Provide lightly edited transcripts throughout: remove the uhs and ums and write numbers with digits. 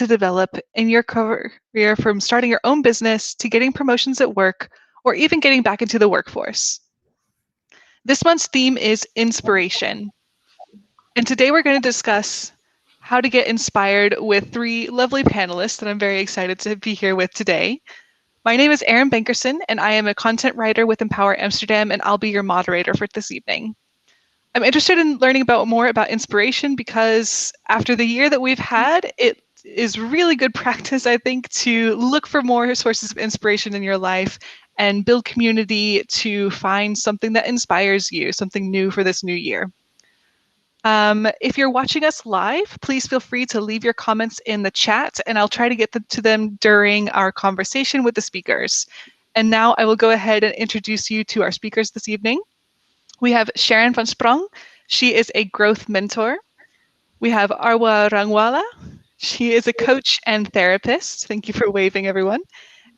to develop in your career, from starting your own business to getting promotions at work or even getting back into the workforce. This month's theme is inspiration. And today we're going to discuss how to get inspired with three lovely panelists that I'm very excited to be here with today. My name is Erin Bankerson, and I am a content writer with Empower Amsterdam, and I'll be your moderator for this evening. I'm interested in learning more about inspiration because after the year that we've had, it is really good practice, I think, to look for more sources of inspiration in your life and build community to find something that inspires you, something new for this new year. If you're watching us live, please feel free to leave your comments in the chat, and I'll try to get to them during our conversation with the speakers. And now I will go ahead and introduce you to our speakers this evening. We have Sharon van Sprong. She is a growth mentor. We have Arwa Rangwala. She is a coach and therapist. Thank you for waving, everyone.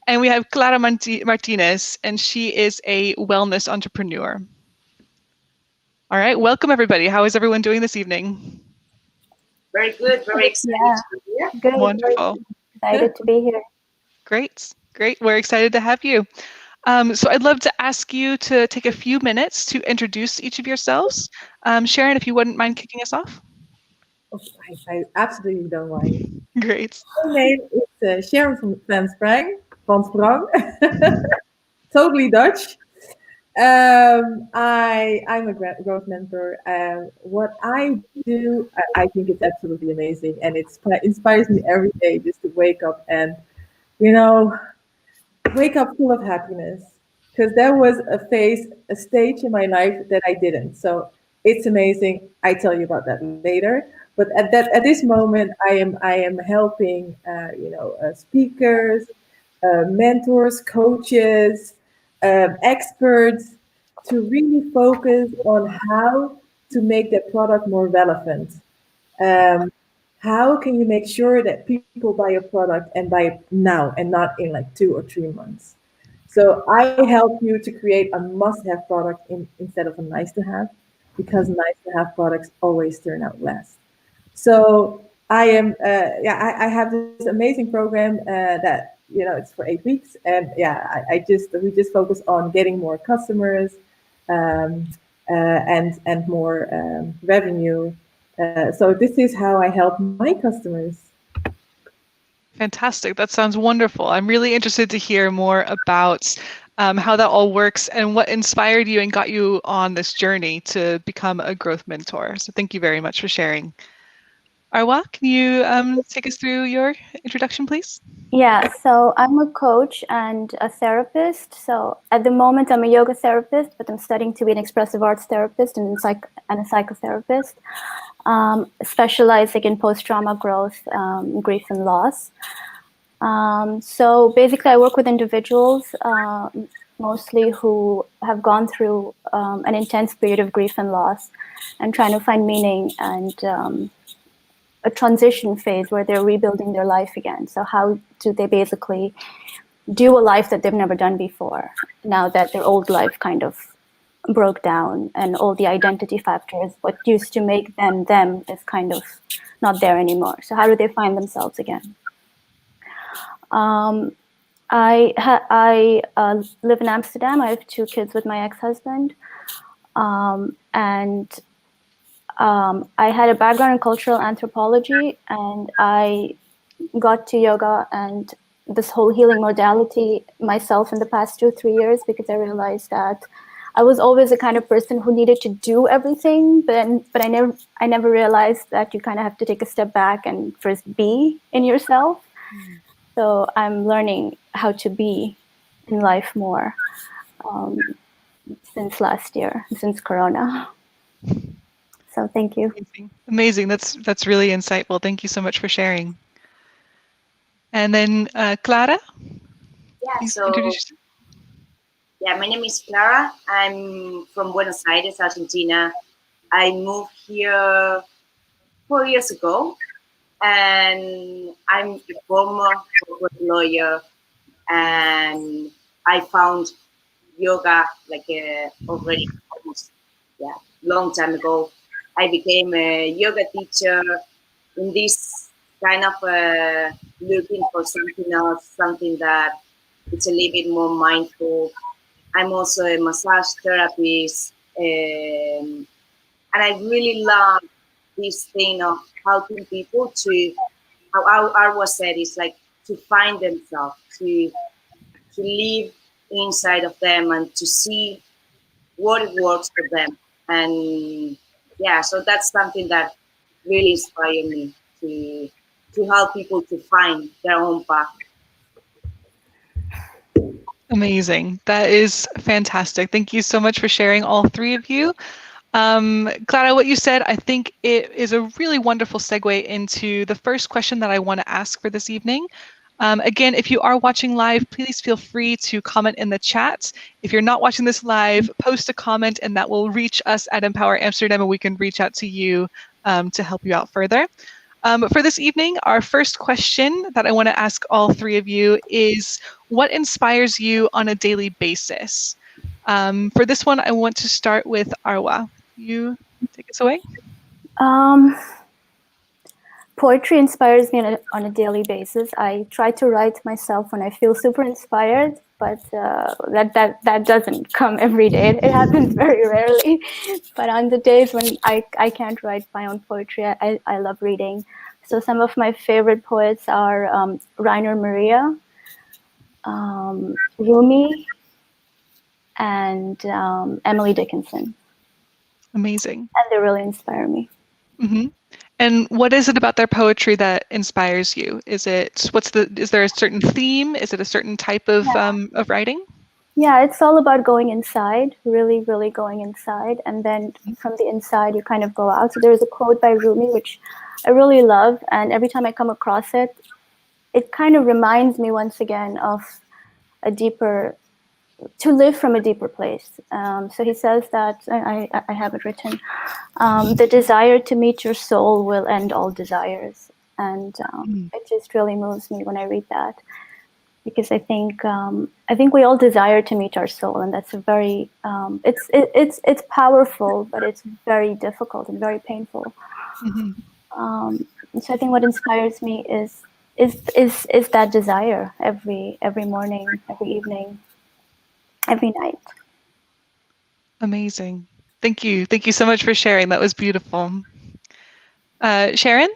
And we have Clara Martinez, and she is a wellness entrepreneur. All right, welcome everybody. How is everyone doing this evening? Very good, very excited to be here. Good. Wonderful. Excited to be here. Great. We're excited to have you. So I'd love to ask you to take a few minutes to introduce each of yourselves. Sharon, if you wouldn't mind kicking us off. Oh, I absolutely don't mind. Great. My name is Sharon van Sprong. Totally Dutch. I'm a growth mentor. What I do, I think it's absolutely amazing, and it inspires me every day just to wake up and, wake up full of happiness. Because there was a stage in my life that I didn't. So it's amazing. I tell you about that later. But at this moment, I am helping speakers, mentors, coaches, experts to really focus on how to make their product more relevant. How can you make sure that people buy your product and buy it now and not in like 2 or 3 months? So I help you to create a must-have product instead of a nice-to-have, because nice-to-have products always turn out last. So I am, I have this amazing program that it's for 8 weeks, and we just focus on getting more customers and more revenue. So this is how I help my customers. Fantastic. That sounds wonderful. I'm really interested to hear more about how that all works and what inspired you and got you on this journey to become a growth mentor. So thank you very much for sharing. Arwa, can you take us through your introduction, please? Yeah, so I'm a coach and a therapist. So at the moment, I'm a yoga therapist, but I'm studying to be an expressive arts therapist and a psychotherapist, specializing in post-trauma growth, grief and loss. So basically, I work with individuals, mostly who have gone through an intense period of grief and loss and trying to find meaning and a transition phase where they're rebuilding their life again. So how do they basically do a life that they've never done before, now that their old life kind of broke down and all the identity factors, what used to make them them, is kind of not there anymore. So how do they find themselves again? I live in Amsterdam. I have 2 kids with my ex-husband. I had a background in cultural anthropology, and I got to yoga and this whole healing modality myself in the past 2-3 years, because I realized that I was always the kind of person who needed to do everything, but I never realized that you kind of have to take a step back and first be in yourself. So I'm learning how to be in life more since last year, since Corona. So thank you. Amazing. That's really insightful. Thank you so much for sharing. And then Clara? Yeah, my name is Clara. I'm from Buenos Aires, Argentina. I moved here 4 years ago, and I'm a former corporate lawyer, and I found yoga already almost long time ago. I became a yoga teacher in this kind of looking for something else, something that it's a little bit more mindful. I'm also a massage therapist, and I really love this thing of helping people to, how I was said, is like to find themselves, to live inside of them and to see what works for them. And yeah, so that's something that really inspired me to help people to find their own path. Amazing. That is fantastic. Thank you so much for sharing, all three of you. Clara, what you said, I think it is a really wonderful segue into the first question that I want to ask for this evening. Again, if you are watching live, please feel free to comment in the chat. If you're not watching this live, post a comment and that will reach us at Empower Amsterdam and we can reach out to you to help you out further. For this evening, our first question that I want to ask all three of you is, what inspires you on a daily basis? For this one, I want to start with Arwa. You take us away. Poetry inspires me on a daily basis. I try to write myself when I feel super inspired, but that doesn't come every day. It happens very rarely. But on the days when I can't write my own poetry, I love reading. So some of my favorite poets are Rainer Maria, Rumi, and Emily Dickinson. Amazing. And they really inspire me. Mm-hmm. And what is it about their poetry that inspires you? Is there a certain theme? Is it a certain type of writing? Yeah, it's all about going inside, really, really going inside. And then from the inside, you kind of go out. So there's a quote by Rumi, which I really love. And every time I come across it, it kind of reminds me once again of to live from a deeper place. So he says that, I have it written, the desire to meet your soul will end all desires. And it just really moves me when I read that. Because I think we all desire to meet our soul, and that's a very it's powerful, but it's very difficult and very painful. So I think what inspires me is that desire every morning, every evening, every night. Amazing. Thank you. Thank you so much for sharing. That was beautiful. Sharon?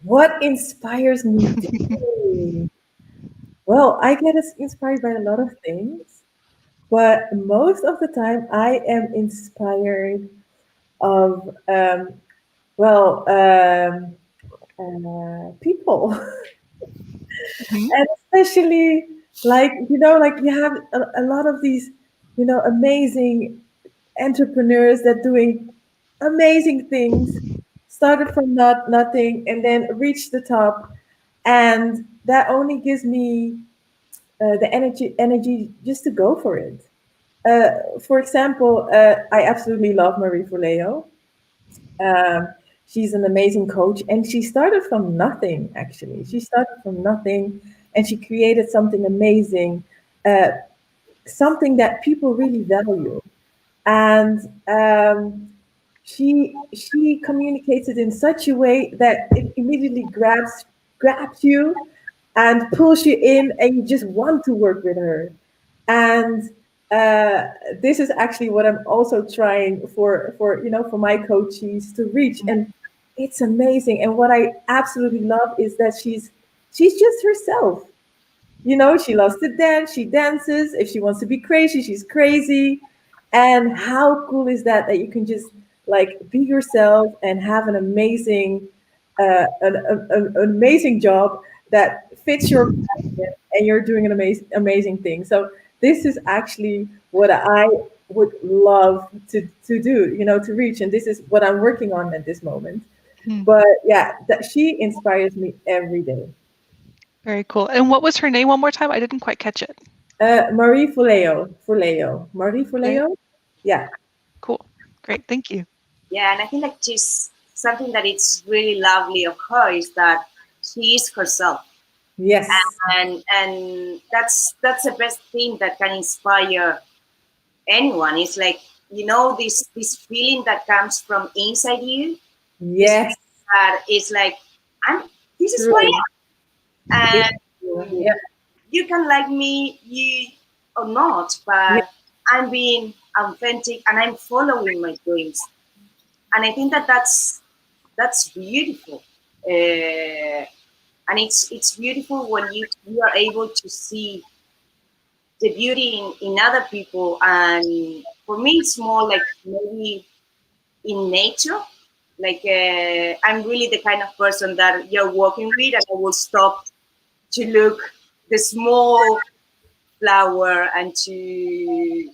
What inspires me daily? Well, I get inspired by a lot of things, but most of the time I am inspired of people. And especially like like you have a lot of these amazing entrepreneurs that doing amazing things, started from nothing and then reached the top, and that only gives me the energy just to go for it. For example, I absolutely love Marie Forleo. um, she's an amazing coach, and she started from nothing. Actually, she started from nothing, and she created something amazing, uh, something that people really value. And she communicates it in such a way that it immediately grabs you and pulls you in, and you just want to work with her. And this is actually what I'm also trying for my coaches to reach, and it's amazing. And what I absolutely love is that she's just herself. She loves to dance. She dances. If she wants to be crazy, she's crazy. And how cool is that you can just like be yourself and have an amazing, an amazing job that fits your passion, and you're doing an amazing thing. So this is actually what I would love to do, to reach. And this is what I'm working on at this moment. But yeah, that she inspires me every day. Very cool. And what was her name one more time? I didn't quite catch it. Marie Forleo. Marie Forleo. Yeah. Cool. Great. Thank you. Yeah, and I think that just something that it's really lovely of her is that she is herself. Yes. And that's the best thing that can inspire anyone. It's like, this feeling that comes from inside you. Yes. That is like I'm this is who I True. am. It's And true. Yeah. you can like me, you or not, Yeah. but I'm being authentic and I'm following my dreams. And I think that that's beautiful. And it's beautiful when you are able to see the beauty in other people. And for me, it's more like maybe in nature. Like I'm really the kind of person that you're walking with, and I will stop to look the small flower and to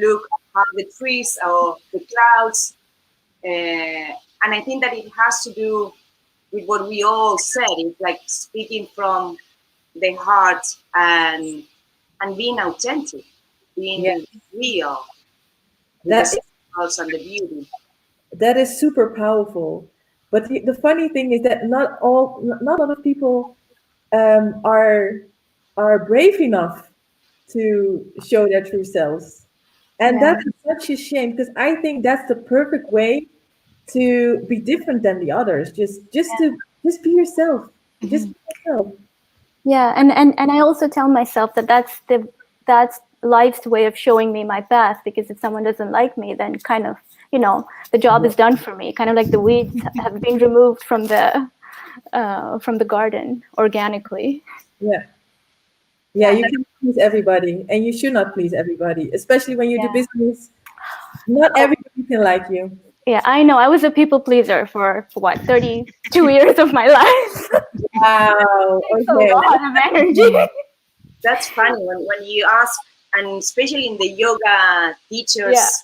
look how the trees or the clouds. And I think that it has to do with what we all said. It's like speaking from the heart and being authentic, Yeah. being real with the That symbols and the beauty. that is super powerful. But the funny thing is that not a lot of people are brave enough to show their true selves, and Yeah. that's such a shame because I think that's the perfect way to be different than the others. Just be yourself. Just Mhm. be yourself. Yeah, and I also tell myself that that's life's way of showing me my path, because if someone doesn't like me, then kind of, the job is done for me. Kind of like the weeds have been removed from the garden organically. Yeah, yeah. Yeah, You can please everybody, and you should not please everybody, especially when you do Yeah. business. Not Oh, everybody can like you. yeah, I know. I was a people pleaser for what, 32 years of my life. Wow. Takes a Okay. lot of energy. Mhm. that's funny when you ask, and especially in the yoga Yeah, teachers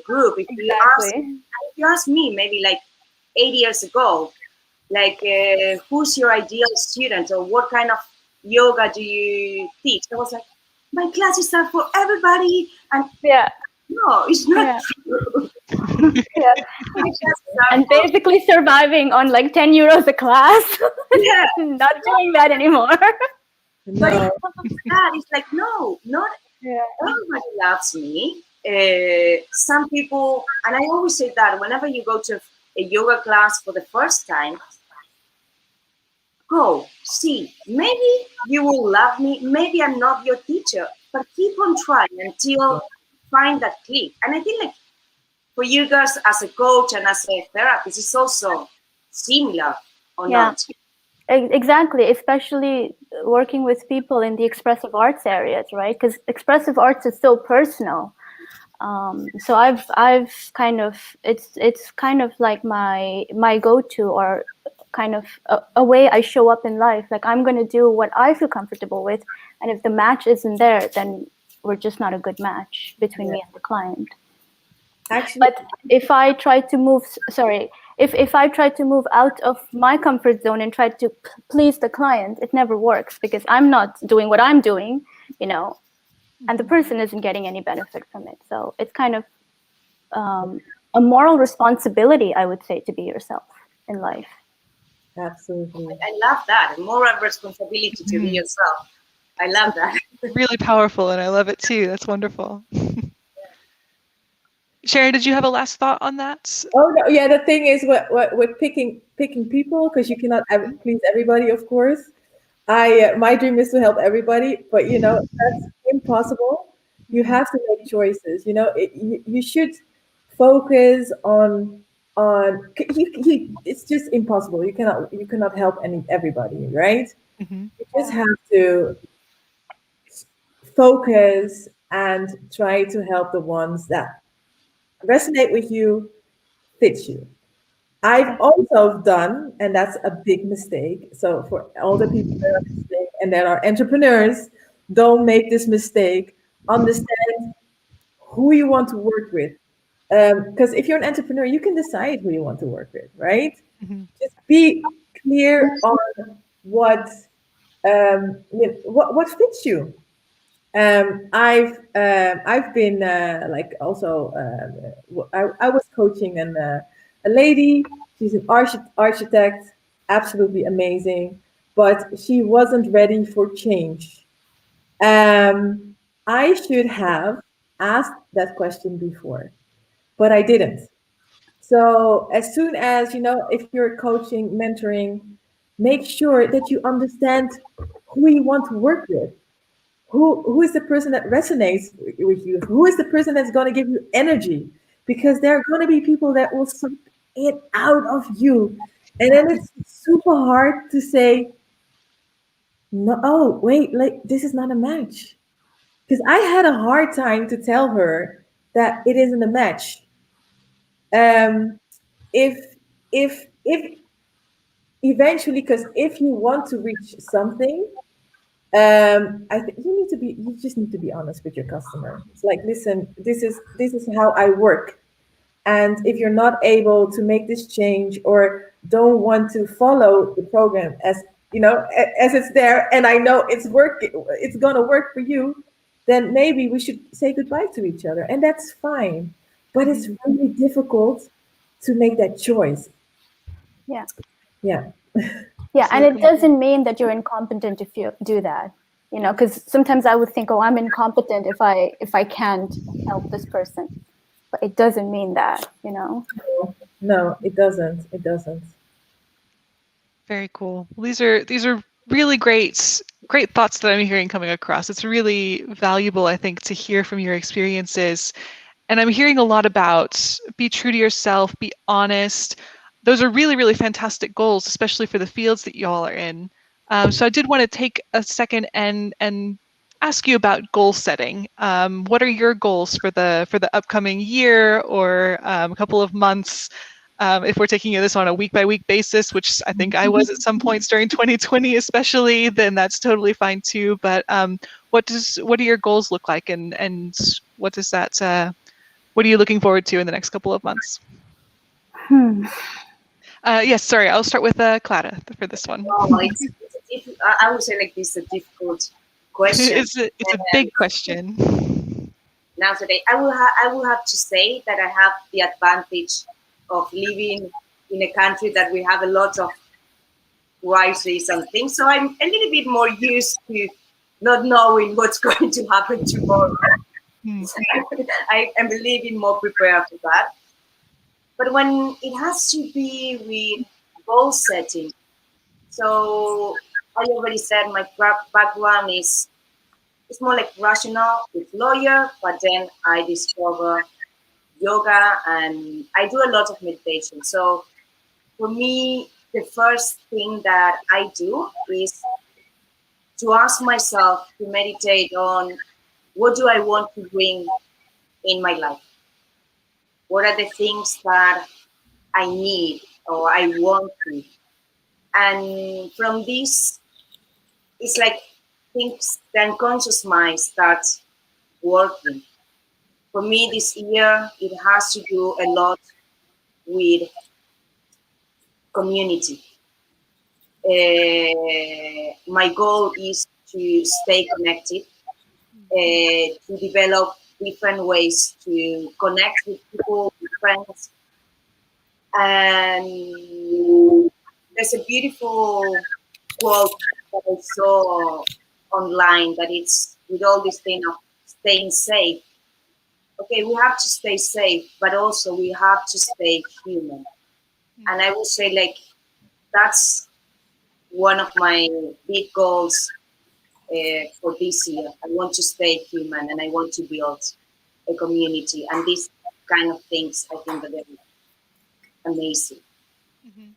group, exactly. if you ask me maybe like 8 years ago, like who's your ideal student or what kind of yoga do you teach? I was like, my classes are for everybody, and Yeah, no, it's not yeah, true. yeah. My classes are And for basically surviving on like 10 euros a class. yeah, Not doing that anymore. but No. it's like no, not Yeah. everybody loves me. Some people, and I always say that whenever you go to a yoga class for the first time, go see. Maybe you will love me. Maybe I'm not your teacher, but keep on trying until find that click. And I think like for you guys as a coach and as a therapist, it's also similar or Yeah, not. exactly. Especially working with people in the expressive arts areas, right? Because expressive arts is so personal. So I've kind of, it's kind of like my go-to, or kind of a way I show up in life. Like, I'm going to do what I feel comfortable with, and if the match isn't there, then we're just not a good match between Yeah. me and the client. Actually, But if I try to move, sorry, if I try to move out of my comfort zone and try to please the client, it never works, because I'm not doing what I'm doing, you know, and the person isn't getting any benefit from it. So it's kind of a moral responsibility, I would say, to be yourself in life. absolutely. I love that. Moral responsibility to be Mhm. yourself. I love that. Really powerful, and I love it too. That's wonderful. Sharon, did you have a last thought on that? Oh no, yeah. The thing is, what with picking people, because you cannot please everybody, of course. I my dream is to help everybody, but that's impossible. You have to make choices. You should focus it's just impossible. You cannot help everybody, right? Mhm. You just have to focus and try to help the ones that resonate with you, fit you. I've also done, and that's a big mistake. So for all the people that are listening and that are entrepreneurs, don't make this mistake. Understand who you want to work with. Because if you're an entrepreneur, you can decide who you want to work with, right? Mhm. Just be clear on what fits you. I've been like also I was coaching a lady. She's an architect, absolutely amazing, but she wasn't ready for change. I should have asked that question before, but I didn't. So as soon as, if you're coaching, mentoring, make sure that you understand who you want to work with. Who is the person that resonates with you? Who is the person that's going to give you energy? Because there are going to be people that will suck it out of you. And then it's super hard to say, no, oh, wait, like this is not a match. Because I had a hard time to tell her that it isn't a match. Um, if if eventually, because if you want to reach something, I think you just need to be honest with your customer. It's like, listen, this is how I work. And if you're not able to make this change or don't want to follow the program as as it's there, and I know it's gonna work for you, then maybe we should say goodbye to each other, and that's fine. But it's really difficult to make that choice. Yeah. Yeah. Yeah, and it Absolutely. doesn't mean that you're incompetent if you do that. Because sometimes I would think, oh, I'm incompetent if I can't help this person, but it doesn't mean that. No, it doesn't. It doesn't. Very cool. Well, these are really great thoughts that I'm hearing coming across. It's really valuable, I think, to hear from your experiences. And I'm hearing a lot about be true to yourself, be honest. Those are really, really fantastic goals, especially for the fields that y'all are in. So I did want to take a second and ask you about goal setting. What are your goals for the upcoming year or a couple of months? If we're taking this on a week by week basis, which I think I was at some points during 2020, especially, then that's totally fine too. But what do your goals look like, and what does that what are you looking forward to in the next couple of months? Yes, sorry, I'll start with Clara for this one. Oh, I would say like this is a difficult question. It's a big question. Now today, I will have to say that I have the advantage of living in a country that we have a lot of crises and things. So I'm a little bit more used to not knowing what's going to happen tomorrow. Hmm. I am a little bit more prepared for that. But when it has to be with goal setting, so I already said my background is it's more like rational with lawyer, but then I discover yoga and I do a lot of meditation. So for me, the first thing that I do is to ask myself to meditate on what do I want to bring in my life? What are the things that I need or I want to? And from this, it's like things, the unconscious mind starts working. For me, this year, it has to do a lot with community. My goal is to stay connected, to develop different ways to connect with people, with friends. And there's a beautiful quote that I saw online that it's with all this thing of staying safe. Okay, we have to stay safe, but also we have to stay human. And I would say, like, that's one of my big goals for this year. I want to stay human and I want to build a community. And these kind of things, I think that they're amazing. Mhm.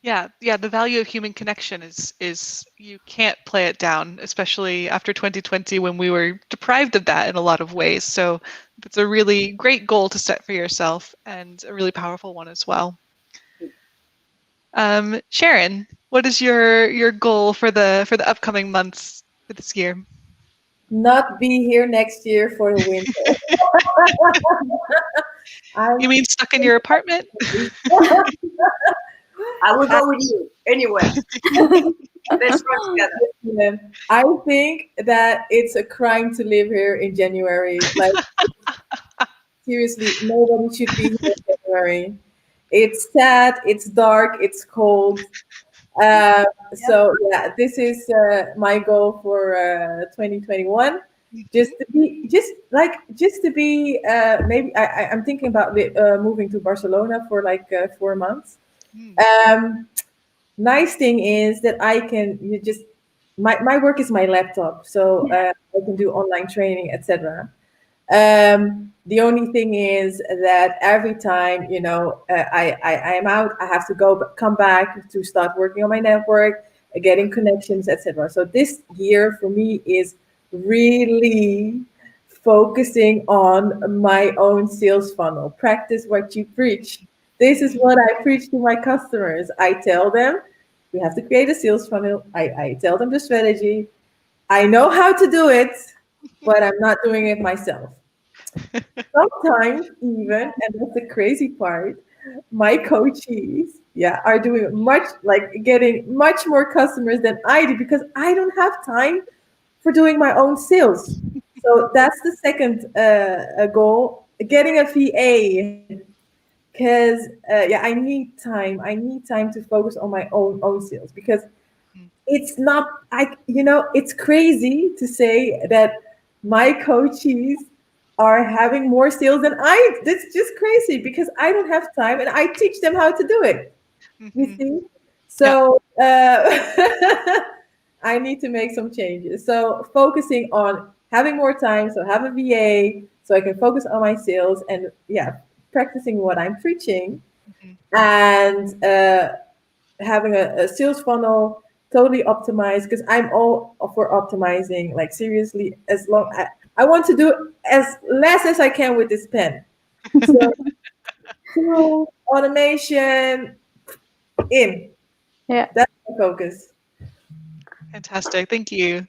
Yeah, the value of human connection is you can't play it down, especially after 2020 when we were deprived of that in a lot of ways. So it's a really great goal to set for yourself and a really powerful one as well. Sharon, what is your goal for the upcoming months for this year? Not be here next year for the winter. You I'm mean stuck in your apartment? I will go with you anywhere. Let's work together. I think that it's a crime to live here in January. Like, seriously, nobody should be here in January. It's sad, it's dark, it's cold. So yeah, this is my goal for 2021. just to be maybe I'm thinking about moving to Barcelona for like 4 months. Mm, Nice thing is that I can you just my work is my laptop, so I can do online training, etc. The only thing is that every time, I am out, I have to come back to start working on my network, getting connections, etc. So this year for me is really focusing on my own sales funnel. Practice what you preach. This is what I preach to my customers. I tell them we have to create a sales funnel. I tell them the strategy. I know how to do it, but I'm not doing it myself. Sometimes even, and that's the crazy part, my coaches, are doing much like getting much more customers than I do because I don't have time for doing my own sales. So that's the second goal, getting a VA, because I need time. I need time to focus on my own sales because mm, it's not it's crazy to say that my coaches are having more sales than I. That's just crazy because I don't have time and I teach them how to do it, you mhm. see. Yeah. So I need to make some changes, so focusing on having more time, so have a VA so I can focus on my sales and practicing what I'm preaching, Mhm. and having a sales funnel totally optimized, because I'm all for optimizing, like seriously, as long I want to do as less as I can with this pen. So automation in, Yeah. that's my focus. Fantastic. Thank you.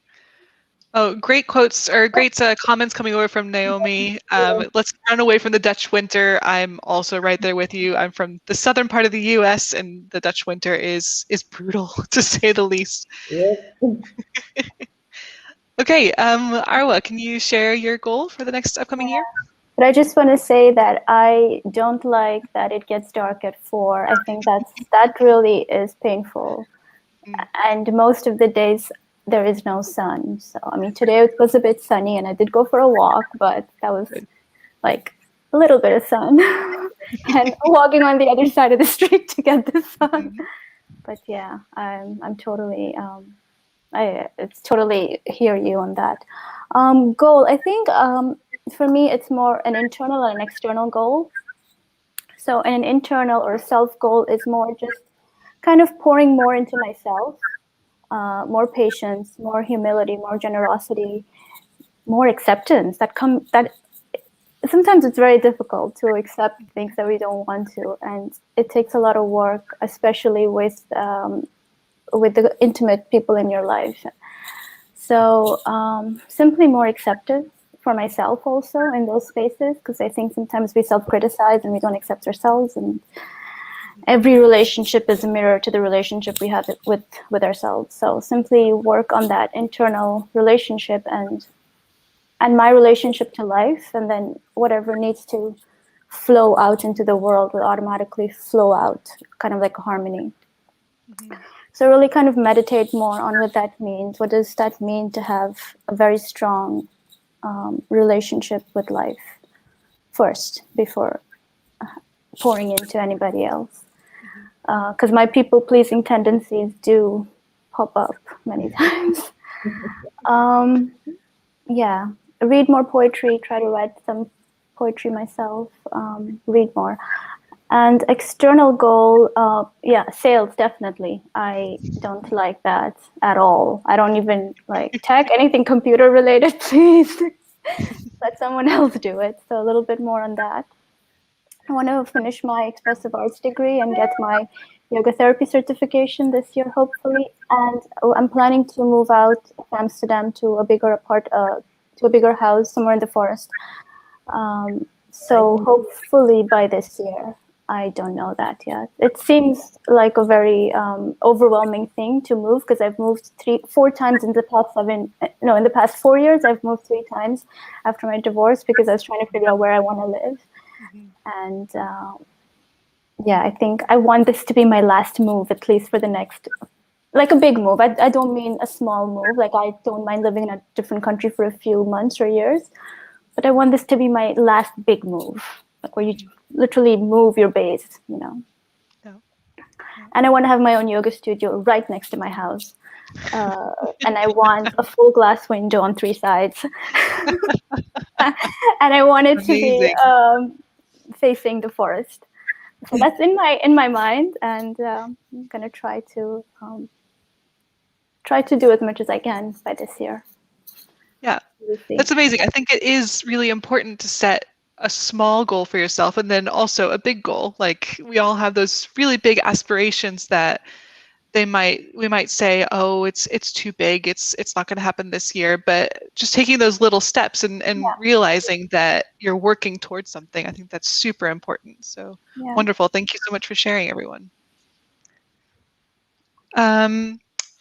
Oh, great quotes or great comments coming over from Naomi. Let's run away from the Dutch winter. I'm also right there with you. I'm from the southern part of the U.S. and the Dutch winter is brutal to say the least. Yeah. Okay, Arwa, can you share your goal for the next upcoming year? But I just want to say that I don't like that it gets dark at 4. I think that really is painful. Mm, And most of the days there is no sun. So I mean, today it was a bit sunny, and I did go for a walk, but that was good. like a little bit of sun, and walking on the other side of the street to get the sun. Mhm, But yeah, I'm totally it's totally hear you on that. Goal, I think for me it's more an internal and an external goal. So an internal or self goal is more just kind of pouring more into myself, more patience, more humility, more generosity, more acceptance. That sometimes it's very difficult to accept things that we don't want to, and it takes a lot of work, especially with the intimate people in your life. So simply more acceptance for myself also in those spaces, because I think sometimes we self-criticize and we don't accept ourselves, and every relationship is a mirror to the relationship we have with ourselves. So simply work on that internal relationship and my relationship to life, and then whatever needs to flow out into the world will automatically flow out, kind of like a harmony. mhm, So really kind of meditate more on what that means. What does that mean to have a very strong relationship with life first before pouring into anybody else? mhm. Because my people pleasing tendencies do pop up many times. Um, yeah, read more poetry, try to write some poetry myself, read more. And external goal, sales, definitely. I don't like that at all. I don't even like tech, anything computer related, please. Let someone else do it. So a little bit more on that. I want to finish my expressive arts degree and get my yoga therapy certification this year, hopefully. And I'm planning to move out of Amsterdam to to a bigger house somewhere in the forest. So hopefully by this year. I don't know that yet. It seems like a very overwhelming thing to move, because I've moved 4 times in the past in the past 4 years. I've moved 3 times after my divorce because I was trying to figure out where I want to live. Mhm. And I think I want this to be my last move, at least for the next like a big move. I don't mean a small move. Like I don't mind living in a different country for a few months or years, but I want this to be my last big move, like where you literally move your base, you know. Yeah. Yeah. And I want to have my own yoga studio right next to my house. And I want a full glass window on 3 sides. And I want it to be Amazing. facing the forest. So that's in my mind, and I'm gonna try to do as much as I can by this year. Yeah, We'll see. that's amazing. I think it is really important to set a small goal for yourself and then also a big goal. Like we all have those really big aspirations that we might say, oh, it's too big, it's not going to happen this year. But just taking those little steps and Yeah. realizing that you're working towards something, I think that's super important. So Yeah. wonderful. Thank you so much for sharing, everyone.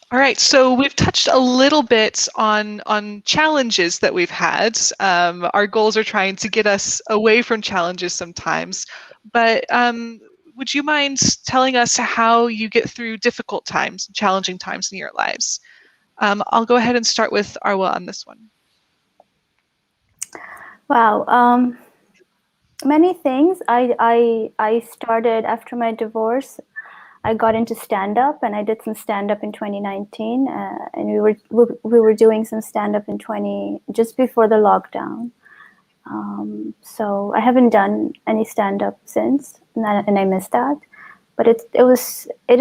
All right, so we've touched a little bit on challenges that we've had. Our goals are trying to get us away from challenges sometimes, but would you mind telling us how you get through difficult times, challenging times in your lives? I'll go ahead and start with Arwa on this one. Wow. Many things. I started after my divorce. I got into stand-up, and I did some stand-up in 2019, and we were doing some stand-up in just before the lockdown. So I haven't done any stand-up since, and I miss that. But it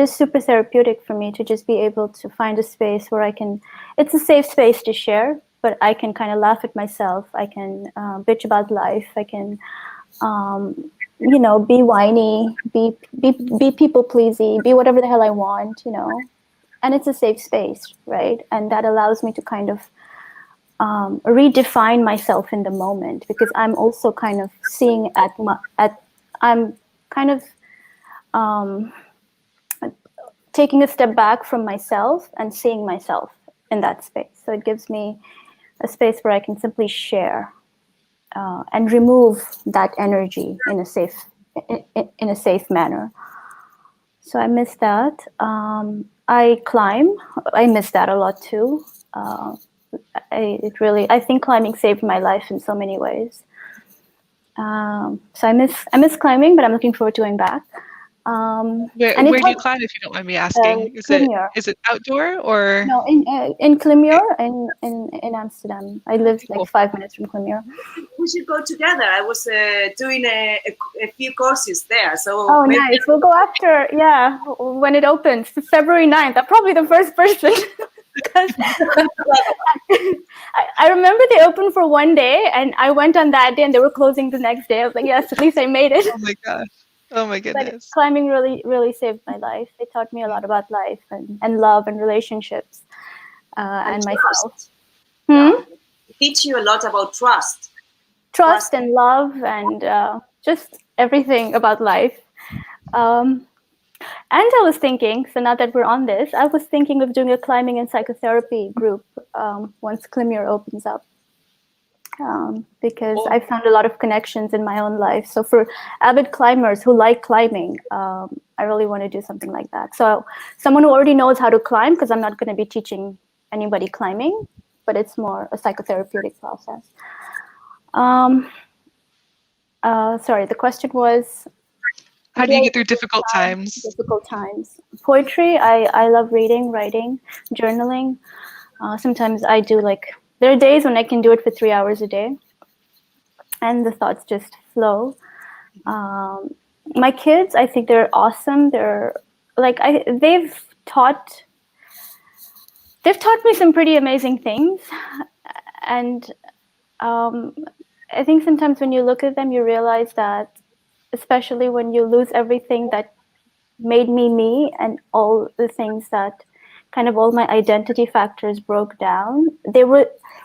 is super therapeutic for me to just be able to find a space where I can. It's a safe space to share, but I can kind of laugh at myself. I can bitch about life. I can. Be whiny, be people pleasy, be whatever the hell I want, and it's a safe space, right? And that allows me to kind of redefine myself in the moment, because I'm also kind of seeing I'm kind of taking a step back from myself and seeing myself in that space. So it gives me a space where I can simply share. And remove that energy in a safe manner. So I miss that. I climb. I miss that a lot too. I think climbing saved my life in so many ways. So I miss climbing, but I'm looking forward to going back. Where do you climb, if you don't mind me asking? Is it outdoor or? No, in Klimur, in Amsterdam. I live like 5 minutes from Klimur. We should go together. I was doing a few courses there. So oh, nice. We'll go after, when it opens, February 9th. I'm probably the first person. Because I remember they opened for one day, and I went on that day, and they were closing the next day. I was like, yes, at least I made it. Oh my gosh. Oh my goodness. But climbing really, really saved my life. It taught me a lot about life and love and relationships and myself. It teach you a lot about trust. Trust and love and just everything about life. And I was thinking, so now that we're on this, I was thinking of doing a climbing and psychotherapy group once Klimur opens up. Because I found a lot of connections in my own life. So for avid climbers who like climbing, I really want to do something like that. So someone who already knows how to climb, because I'm not going to be teaching anybody climbing, but it's more a psychotherapeutic process. Sorry, the question was, how do you get through difficult times? Difficult times. Poetry, I love reading, writing, journaling. Sometimes I do there are days when I can do it for 3 hours a day, and the thoughts just flow. My kids, I think they're awesome. They're they've taught me some pretty amazing things, and I think sometimes when you look at them, you realize that, especially when you lose everything that made me and all the things that kind of all my identity factors broke down,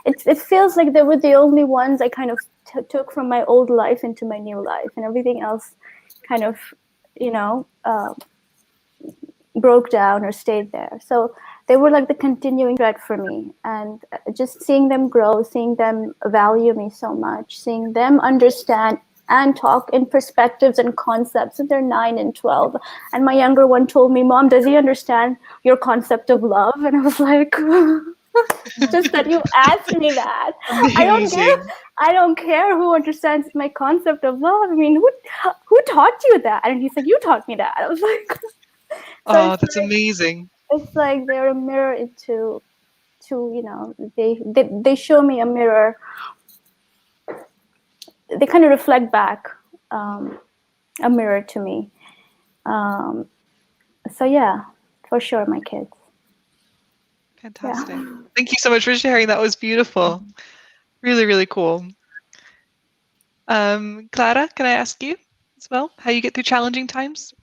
it feels like they were the only ones I kind of took from my old life into my new life, and everything else kind of broke down or stayed there. So they were like the continuing thread for me, and just seeing them grow, seeing them value me so much, seeing them understand and talk in perspectives and concepts, and they're 9 and 12. And my younger one told me, Mom, does he understand your concept of love? And I was like, just that you asked me that. I don't care. Amazing. I don't care who understands my concept of love. I mean, who taught you that? And he said, you taught me that. I was like, so Oh, that's amazing. it's like they're a mirror to they show me a mirror. They kind of reflect back a mirror to me. So yeah, for sure, my kids. Fantastic. Yeah. Thank you so much for sharing. That was beautiful. Really, really cool. Clara, can I ask you as well how you get through challenging times?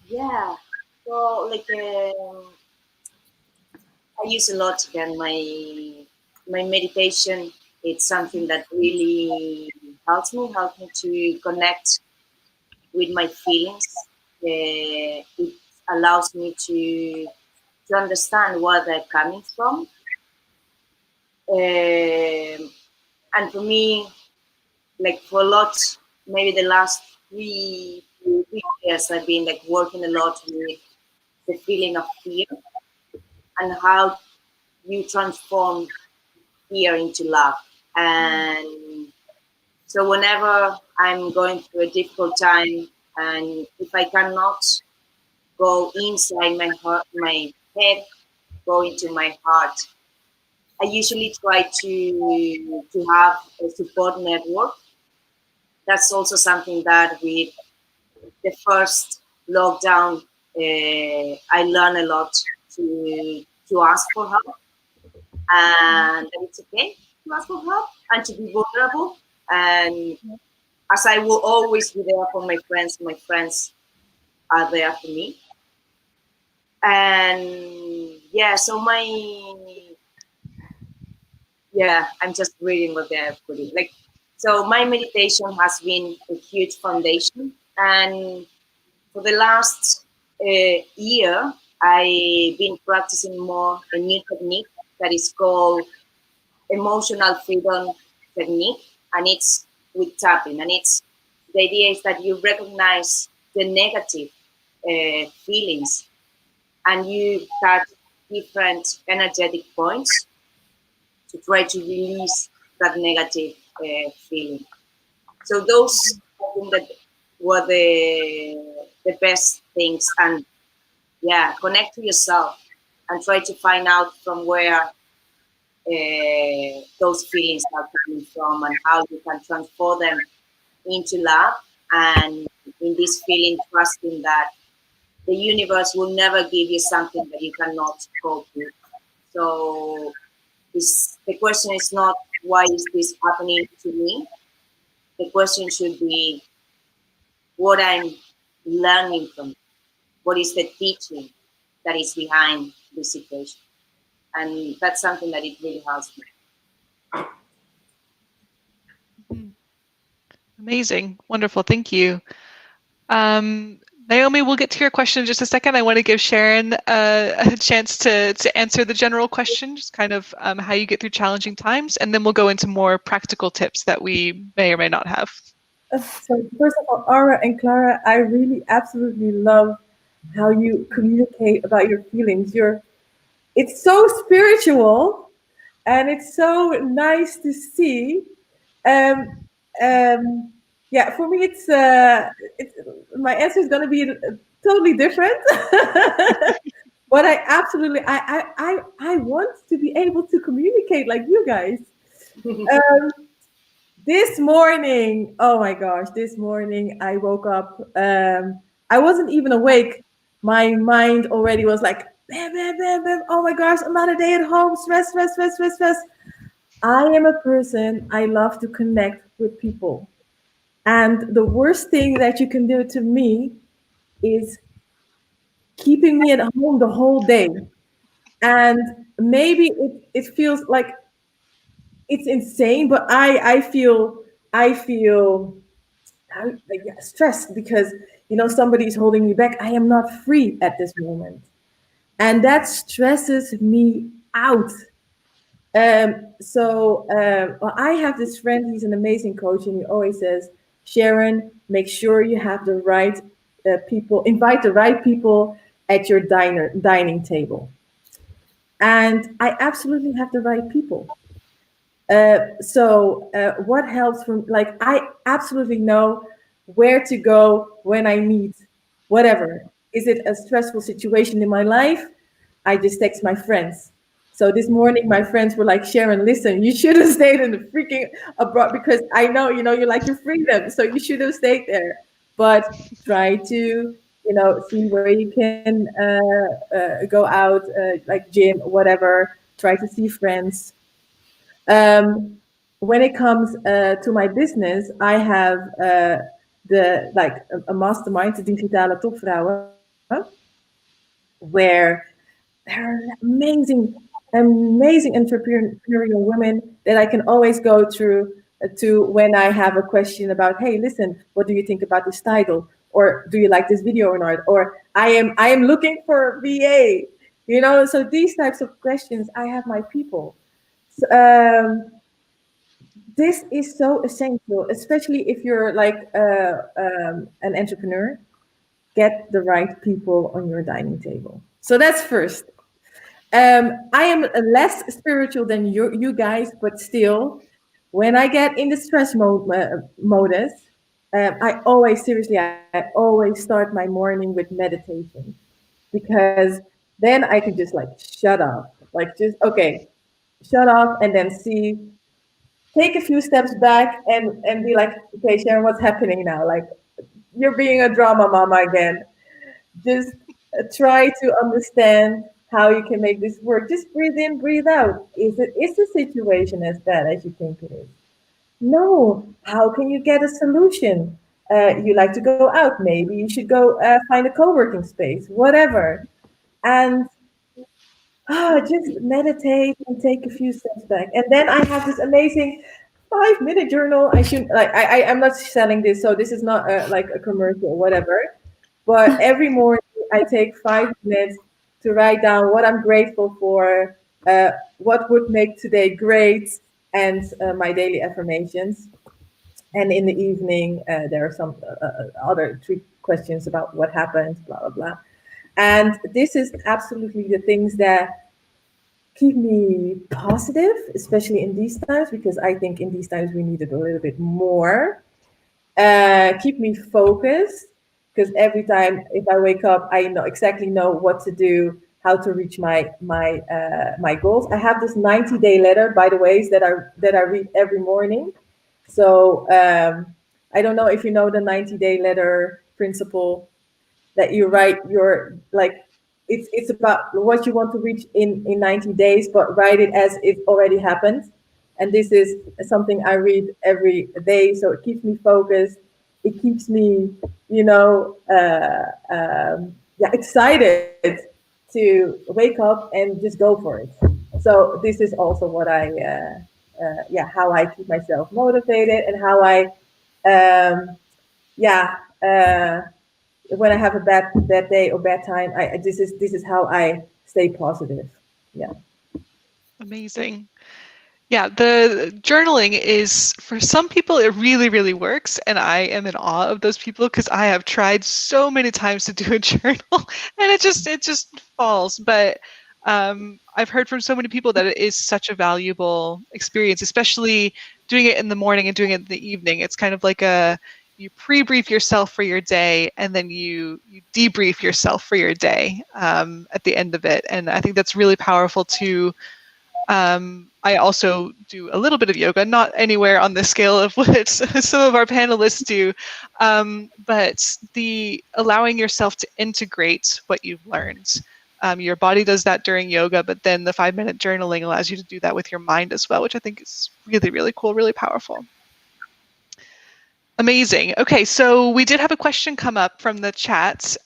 Yeah. So like I use a lot again my meditation. It's something that really helps me to connect with my feelings. It allows me to understand where they're coming from. And for me, like for a lot, maybe the last three years, I've been like working a lot with the feeling of fear and how you transform fear into love. And so whenever I'm going through a difficult time, and if I cannot go inside my heart, my head, go into my heart, I usually try to have a support network. That's also something that with the first lockdown, I learned a lot to ask for help, and that it's okay to ask for help and to be vulnerable. And as I will always be there for my friends are there for me. And yeah, so I'm just reading what they have put in. Like, so my meditation has been a huge foundation, and for the last year, I've been practicing more a new technique that is called emotional freedom technique, and it's with tapping. And it's the idea is that you recognize the negative feelings, and you touch different energetic points to try to release that negative feeling. So those I think that were the best things, and yeah, connect to yourself and try to find out from where those feelings are coming from and how you can transform them into love, and in this feeling trusting that the universe will never give you something that you cannot cope with. So the question is not why is this happening to me. The question should be what I'm learning from it. What is the teaching that is behind the situation? And that's something that it really helps me. Mhm. Amazing. Wonderful. Thank you. Naomi, we'll get to your question in just a second. I want to give Sharon a chance to answer the general question, just kind of how you get through challenging times, and then we'll go into more practical tips that we may or may not have. So first of all, Aura and Clara, I really absolutely love how you communicate about your feelings. It's so spiritual, and it's so nice to see. Um, yeah, for me, it's my answer is going to be totally different. But I absolutely, I want to be able to communicate like you guys. Um, this morning, oh my gosh, this morning I woke up. I wasn't even awake. My mind already was like, bam, bam, bam, bam. Oh my gosh, another day at home. Stress, stress, stress, stress, stress. I am a person, I love to connect with people. And the worst thing that you can do to me is keeping me at home the whole day. And maybe it feels like it's insane, but I feel like, yeah, stressed because somebody's holding me back. I am not free at this moment, and that stresses me out. So well, I have this friend. He's an amazing coach, and he always says, Sharon, make sure you have the right people, invite the right people at your dining table. And I absolutely have the right people. So what helps from, like, I absolutely know where to go when I need whatever. Is it a stressful situation in my life? I just text my friends. So this morning, my friends were like, Sharon, listen, you should have stayed in the freaking abroad, because I know, you like your freedom. So you should have stayed there. But try to, see where you can go out, like gym, whatever. Try to see friends. When it comes to my business, I have the like a mastermind, de digitale topvrouwen, where there are amazing entrepreneurial women that I can always go through to when I have a question about, hey, listen, what do you think about this title? Or do you like this video or not? Or I am looking for a VA, So these types of questions, I have my people. So, this is so essential, especially if you're like an entrepreneur. Get the right people on your dining table. So that's first. I am less spiritual than you guys, but still, when I get in the stress modus, I always start my morning with meditation, because then I can just like shut up, like just okay, shut up, and then take a few steps back and be like, okay, Sharon, what's happening now? Like, you're being a drama mama again. Just try to understand how you can make this work. Just breathe in, breathe out. Is the situation as bad as you think it is? No. How can you get a solution? You like to go out. Maybe you should go find a co-working space, whatever. And just meditate and take a few steps back. And then I have this amazing 5-minute journal. I should like I'm not selling this, so this is not like a commercial or whatever. But every morning I take 5 minutes to write down what I'm grateful for, what would make today great, and my daily affirmations. And in the evening, there are some other 3 questions about what happened, blah blah blah. And this is absolutely the things that keep me positive, especially in these times, because I think in these times we need it a little bit more. Keep me focused, because every time if I wake up, I know what to do, how to reach my goals. I have this 90-day letter, by the way, that I read every morning. So I don't know if you know the 90-day letter principle, that you write your like it's about what you want to reach in 90 days, but write it as it already happened. And this is something I read every day, so it keeps me focused. It keeps me, excited to wake up and just go for it. So this is also what how I keep myself motivated, and how I yeah when I have a bad day or bad time, this is how I stay positive. Yeah. Amazing. Yeah, the journaling is, for some people, it really, really works. And I am in awe of those people, because I have tried so many times to do a journal and it just falls. But I've heard from so many people that it is such a valuable experience, especially doing it in the morning and doing it in the evening. It's kind of like you pre-brief yourself for your day, and then you debrief yourself for your day at the end of it. And I think that's really powerful too. I also do a little bit of yoga, not anywhere on the scale of what some of our panelists do, but the allowing yourself to integrate what you've learned. Your body does that during yoga, but then the 5-minute journaling allows you to do that with your mind as well, which I think is really, really cool, really powerful. Amazing. Okay, so we did have a question come up from the chat.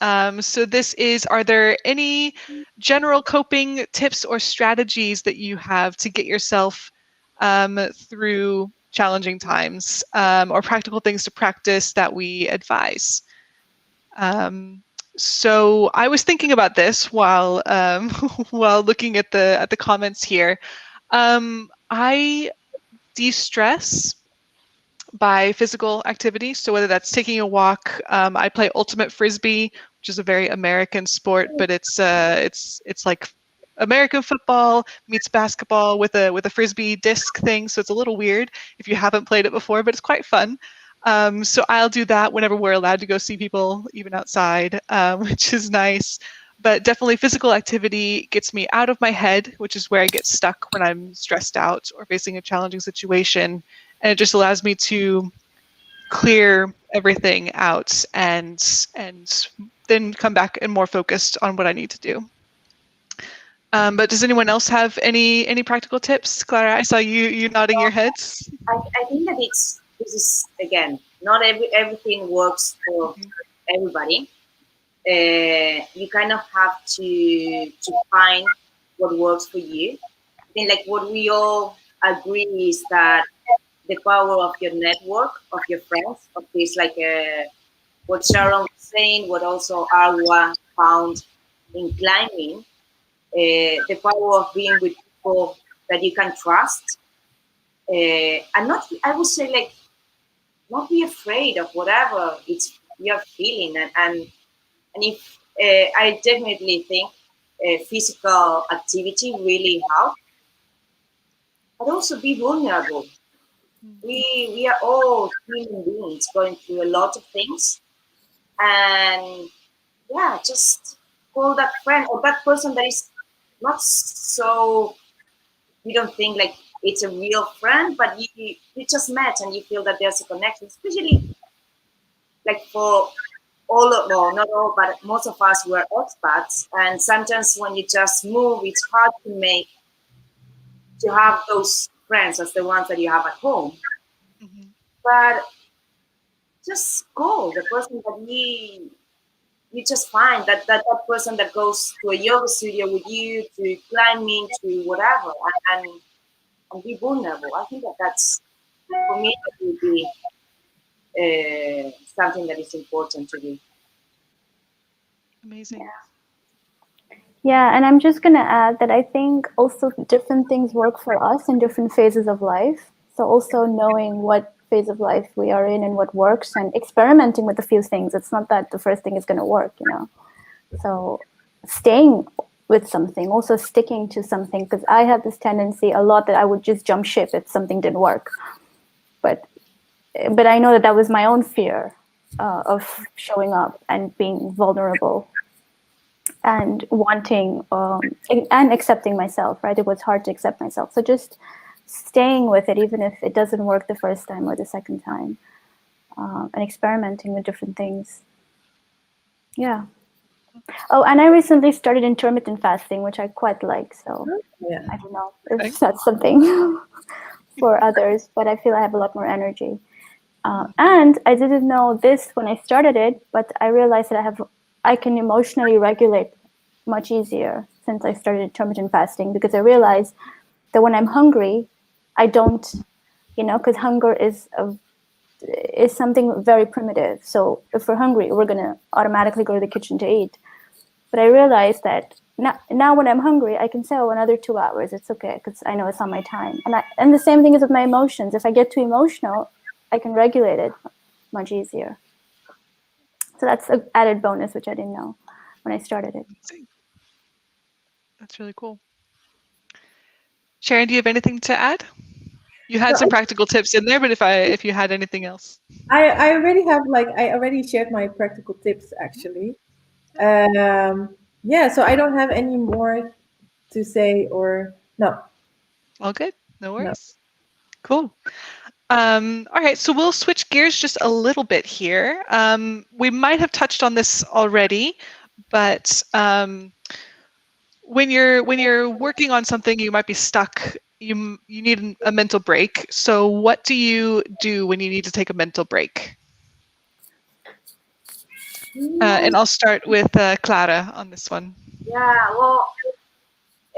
So this is, are there any general coping tips or strategies that you have to get yourself through challenging times, or practical things to practice that we advise? So I was thinking about this while while looking at the comments here. I de-stress by physical activity. So whether that's taking a walk, I play ultimate frisbee, which is a very American sport, but it's like American football meets basketball with a frisbee disc thing. So it's a little weird if you haven't played it before, but it's quite fun. So I'll do that whenever we're allowed to go see people, even outside, which is nice. But definitely physical activity gets me out of my head, which is where I get stuck when I'm stressed out or facing a challenging situation. And it just allows me to clear everything out and then come back and more focused on what I need to do. But does anyone else have any practical tips? Clara, I saw you nodding your heads. I think that this is, again, not everything works for everybody. You kind of have to find what works for you. I think like what we all agree is that the power of your network, of your friends, of this, like what Sharon was saying, what also Arwa found in climbing, the power of being with people that you can trust, and not, I would say, like, not be afraid of whatever it's you're feeling, and if I definitely think physical activity really helps, but also be vulnerable. We are all human beings going through a lot of things, and yeah, just call that friend or that person that is not so, you don't think like it's a real friend, but you just met and you feel that there's a connection, especially like for all of, well, not all, but most of us were expats, and sometimes when you just move, it's hard to have those friends as the ones that you have at home. Mm-hmm. But just call the person that you just find that person that goes to a yoga studio with you, to climbing, to whatever, and be vulnerable. I think that that's, for me, that would be something that is important to do. Amazing. Yeah, and I'm just going to add that I think also different things work for us in different phases of life. So also knowing what phase of life we are in and what works, and experimenting with a few things. It's not that the first thing is going to work, you know. So staying with something, also sticking to something, because I have this tendency a lot that I would just jump ship if something didn't work. But I know that was my own fear of showing up and being vulnerable and wanting and accepting myself, right? It was hard to accept myself. So just staying with it, even if it doesn't work the first time or the second time, and experimenting with different things. Yeah. Oh, and I recently started intermittent fasting, which I quite like. So Yeah. I don't know if that's something for others, but I feel I have a lot more energy. And I didn't know this when I started it, but I realized that I can emotionally regulate much easier since I started intermittent fasting, because I realized that when I'm hungry, I don't, because hunger is something very primitive. So if we're hungry, we're gonna automatically go to the kitchen to eat. But I realized that now when I'm hungry, I can say, oh, another 2 hours, it's okay, because I know it's on my time. And the same thing is with my emotions. If I get too emotional, I can regulate it much easier. So that's an added bonus, which I didn't know when I started it. That's really cool. Sharon, do you have anything to add? You had some practical tips in there, but if you had anything else. I already have, like, I already shared my practical tips, actually. Yeah, so I don't have any more to say, or no. All good. No worries. Cool. All right, so we'll switch gears just a little bit here. We might have touched on this already, but when you're working on something, you might be stuck. You need a mental break. So what do you do when you need to take a mental break? And I'll start with Clara on this one. Yeah, well,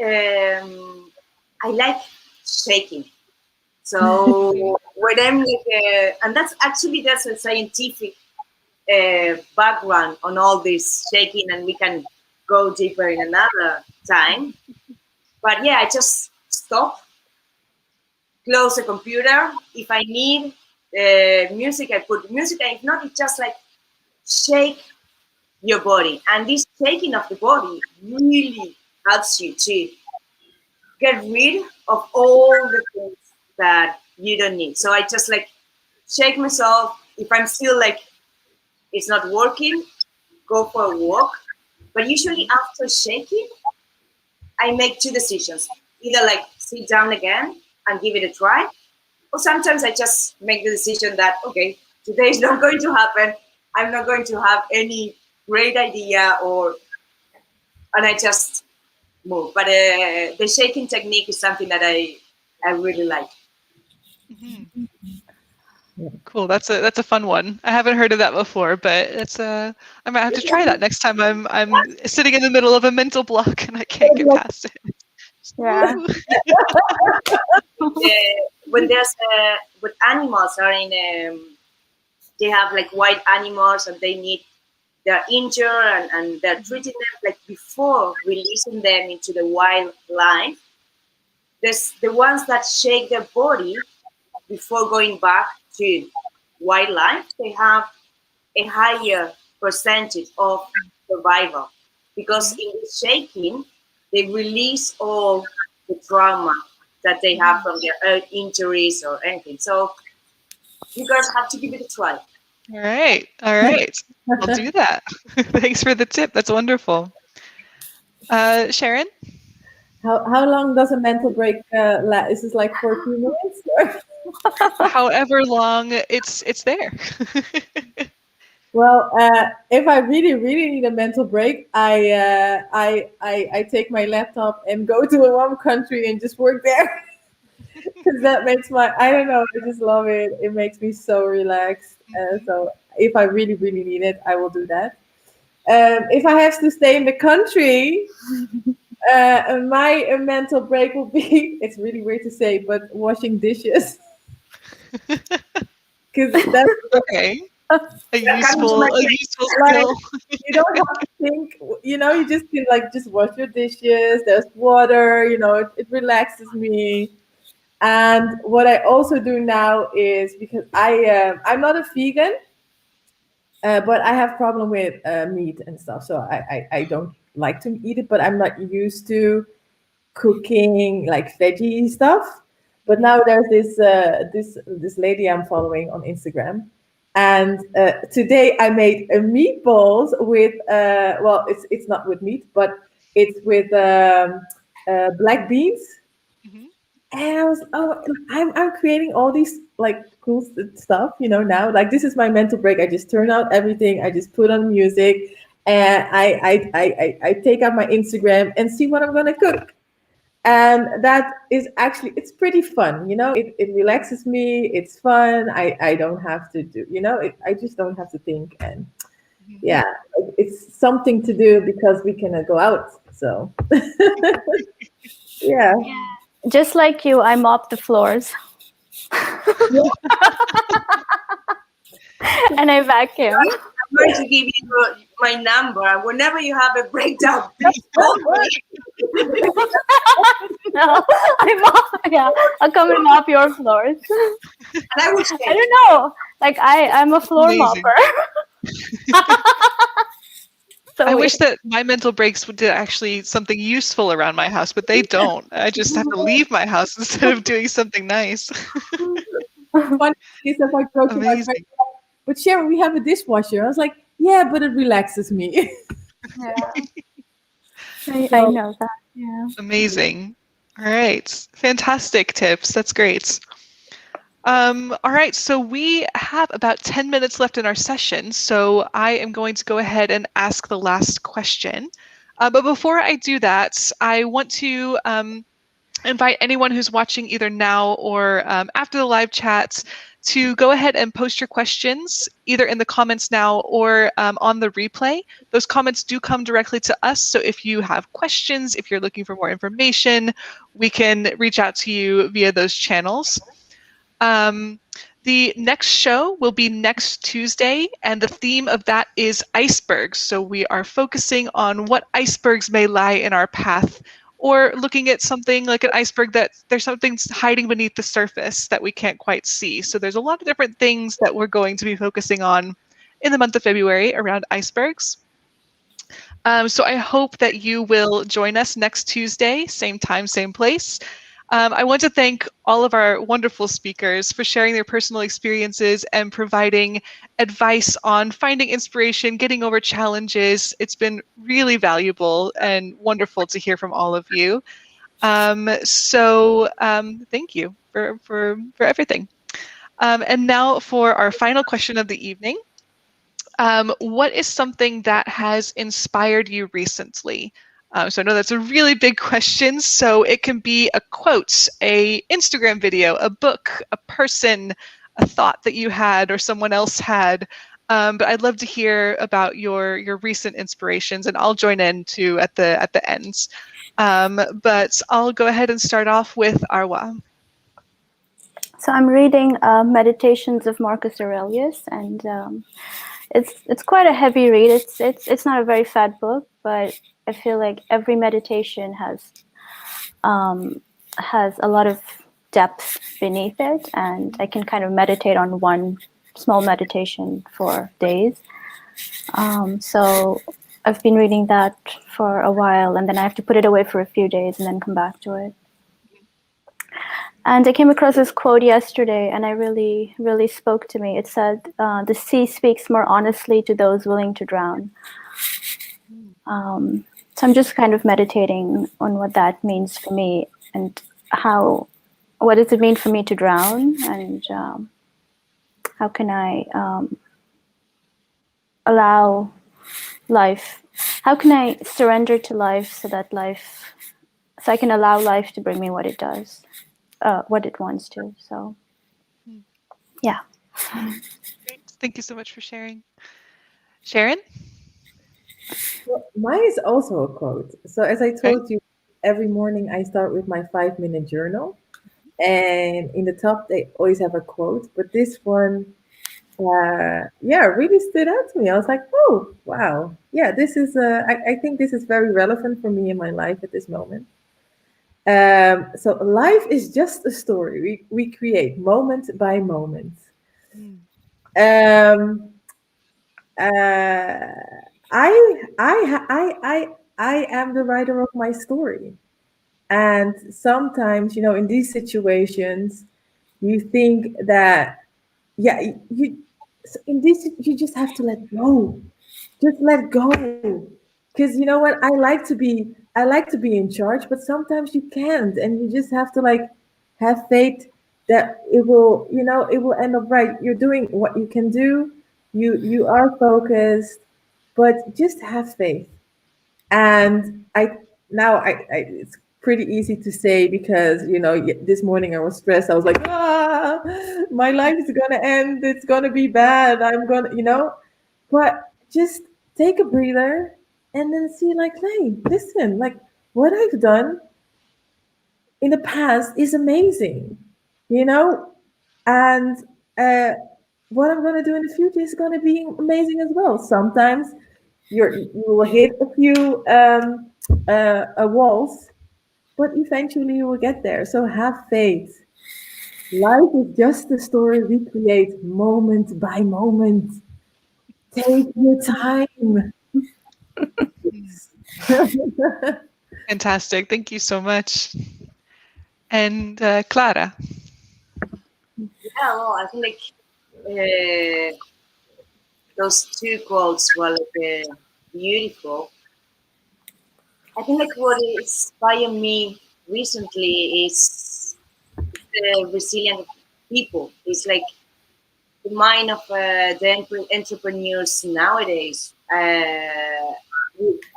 I like shaking. So when I'm like, and that's a scientific background on all this shaking, and we can go deeper in another time. But yeah, I just stop, close the computer. If I need music, I put music, and if not, it's just like shake your body. And this shaking of the body really helps you to get rid of all the things that you don't need. So I just like shake myself. If I'm still like it's not working, go for a walk. But usually after shaking, I make two decisions. Either like sit down again and give it a try, or sometimes I just make the decision that, okay, today is not going to happen. I'm not going to have any great idea, and I just move. But the shaking technique is something that I really like. Mm-hmm. Cool. That's a fun one. I haven't heard of that before, but it's I might have to try that next time I'm sitting in the middle of a mental block and I can't get past it. Yeah. When there's when animals are in they have like wild animals and they're injured and they're treating them like before releasing them into the wildlife. There's the ones that shake their body before going back to wildlife. They have a higher percentage of survival because in this shaking they release all the trauma that they have from their injuries or anything. So you guys have to give it a try. All right. I'll do that. Thanks for the tip. That's wonderful. Sharon? How long does a mental break last? Is this like 14 minutes? However long it's there. Well, if I really, really need a mental break, I take my laptop and go to a warm country and just work there. Because that makes I don't know, I just love it. It makes me so relaxed. So if I really, really need it, I will do that. If I have to stay in the country, my mental break will be, it's really weird to say, but washing dishes. Because that's okay. A useful skill. You don't have to think, you just can just wash your dishes. There's water, it relaxes me. And what I also do now is, because I'm not a vegan, but I have problem with meat and stuff. So I don't like to eat it, but I'm not used to cooking like veggie stuff. But now there's this lady I'm following on Instagram, and today I made a meatballs with well, it's not with meat, but it's with black beans. Mm-hmm. And I was, I'm creating all these like cool stuff, now. Like, this is my mental break. I just turn out everything. I just put on music, and I take out my Instagram and see what I'm gonna cook. And that is actually, it's pretty fun, it relaxes me. It's fun. I don't have to do, I just don't have to think. And yeah, it's something to do because we can go out. So yeah. Just like you, I mop the floors. And I vacuum. I'm going to give you my number. Whenever you have a breakdown, please call me. No, I'll come and mop your floors. And I will say, I don't know. Like, I'm a floor Amazing. mopper. So I wish that my mental breaks would do actually something useful around my house, but they don't. I just have to leave my house instead of doing something nice. One is if I go to my friend, but Sharon, we have a dishwasher. I was like, yeah, but it relaxes me. Yeah. I know that. Yeah. Amazing. All right. Fantastic tips. That's great. All right, so we have about 10 minutes left in our session, so I am going to go ahead and ask the last question. But before I do that, I want to invite anyone who's watching either now or after the live chat to go ahead and post your questions either in the comments now or on the replay. Those comments do come directly to us, so if you have questions, if you're looking for more information, we can reach out to you via those channels. The next show will be next Tuesday, and the theme of that is icebergs. So we are focusing on what icebergs may lie in our path or looking at something like an iceberg that there's something hiding beneath the surface that we can't quite see. So there's a lot of different things that we're going to be focusing on in the month of February around icebergs. So I hope that you will join us next Tuesday, same time, same place. I want to thank all of our wonderful speakers for sharing their personal experiences and providing advice on finding inspiration, getting over challenges. It's been really valuable and wonderful to hear from all of you. Thank you for everything. And now for our final question of the evening. What is something that has inspired you recently? So I know that's a really big question. So it can be a quote, a Instagram video, a book, a person, a thought that you had or someone else had. But I'd love to hear about your recent inspirations, and I'll join in too at the ends. But I'll go ahead and start off with Arwa. So I'm reading Meditations of Marcus Aurelius, and it's quite a heavy read. It's not a very fat book, but I feel like every meditation has a lot of depth beneath it, and I can kind of meditate on one small meditation for days. So I've been reading that for a while, and then I have to put it away for a few days and then come back to it. And I came across this quote yesterday, and it really, really spoke to me. It said, "The sea speaks more honestly to those willing to drown." So I'm just kind of meditating on what that means for me, and what does it mean for me to drown, and how can I allow life? How can I surrender to life so I can allow life to bring me what it does. What it wants to. So, yeah. Great. Thank you so much for sharing. Sharon? Well, mine is also a quote. So, as I told you, every morning I start with my 5-minute journal. And in the top, they always have a quote. But this one, really stood out to me. I was like, oh, wow. Yeah, this is, I think this is very relevant for me in my life at this moment. So life is just a story we create moment by moment. Um, uh, I am the writer of my story, and sometimes, in these situations, you think that, in this you just have to let go. Just let go. Because you know what? I like to be in charge, but sometimes you can't, and you just have to have faith that it will end up right. You're doing what you can do. You are focused, but just have faith. And it's pretty easy to say because this morning I was stressed. I was like, my life is gonna end. It's gonna be bad. I'm gonna. But just take a breather and then see, hey, listen, what I've done in the past is amazing, you know, and uh, what I'm gonna do in the future is gonna be amazing as well. Sometimes you will hit a few walls, but eventually you will get there. So have faith. Life is just a story we create moment by moment. Take your time. Fantastic. Thank you so much. And Clara? Yeah, well, I think those two quotes were beautiful. I think what inspired me recently is the resilient people. It's the mind of the entrepreneurs nowadays.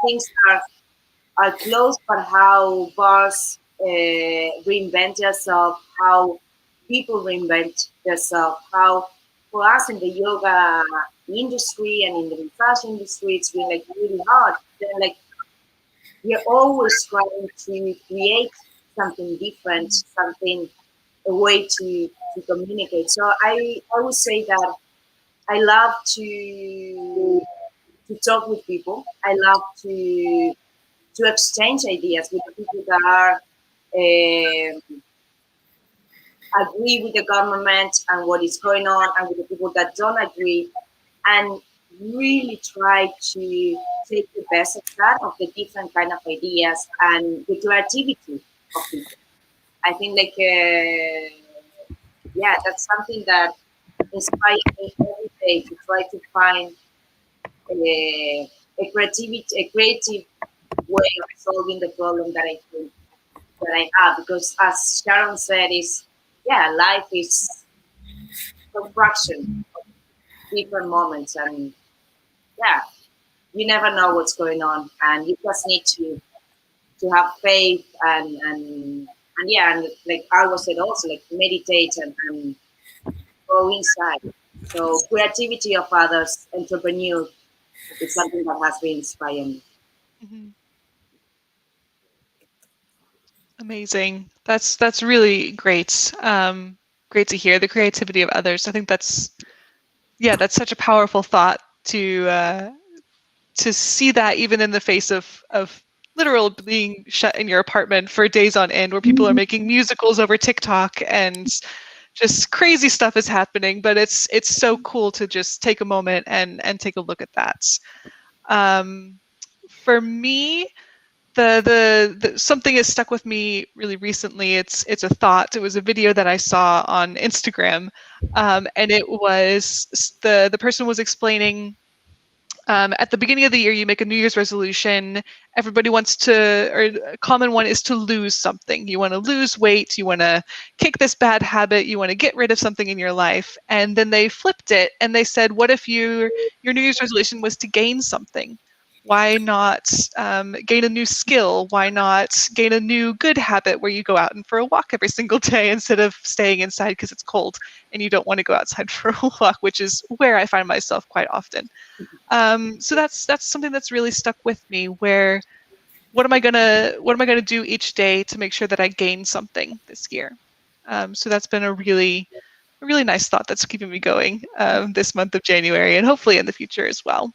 Things are closed, but how bars reinvent themselves, how people reinvent themselves, how for us in the yoga industry and in the massage industry, it's been really hard. Then we're always trying to create something different, a way to communicate. So I would say that I love to talk with people. I love to exchange ideas with the people that are agree with the government and what is going on, and with the people that don't agree, and really try to take the best of that, of the different kind of ideas and the creativity of people. I think like yeah, that's something that inspires me every day to try to find a creative way of solving the problem that I think that I have. Because as Sharon said, is yeah, life is construction, different moments, and yeah, you never know what's going on, and you just need to have faith and yeah, and like I was said also, like meditate and go inside. So creativity of others, entrepreneur, is something that has been inspiring me. Mhm. Amazing. That's really great. Great to hear the creativity of others. I think that's such a powerful thought to see that even in the face of literal being shut in your apartment for days on end, where people are making musicals over TikTok and just crazy stuff is happening. But it's so cool to just take a moment and take a look at that. For me, the something has stuck with me really recently. It's a thought. It was a video that I saw on Instagram, and it was the person was explaining, at the beginning of the year, you make a New Year's resolution. Everybody wants to, or a common one is to lose something. You want to lose weight. You want to kick this bad habit. You want to get rid of something in your life. And then they flipped it and they said, what if your New Year's resolution was to gain something? Why not gain a new skill? Why not gain a new good habit where you go out and for a walk every single day instead of staying inside because it's cold and you don't want to go outside for a walk, which is where I find myself quite often. So that's something that's really stuck with me. Where what am I gonna do each day to make sure that I gain something this year? So that's been a really nice thought that's keeping me going this month of January, and hopefully in the future as well.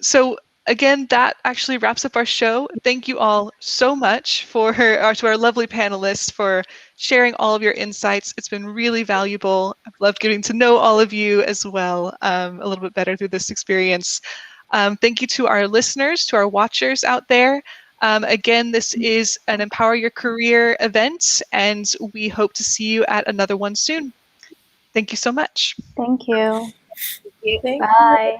So again, that actually wraps up our show. Thank you all so much to our lovely panelists for sharing all of your insights. It's been really valuable. I've loved getting to know all of you as well, a little bit better through this experience. Thank you to our listeners, to our watchers out there. Again, this is an Empower Your Career event, and we hope to see you at another one soon. Thank you so much. Thank you. Thank you. Bye.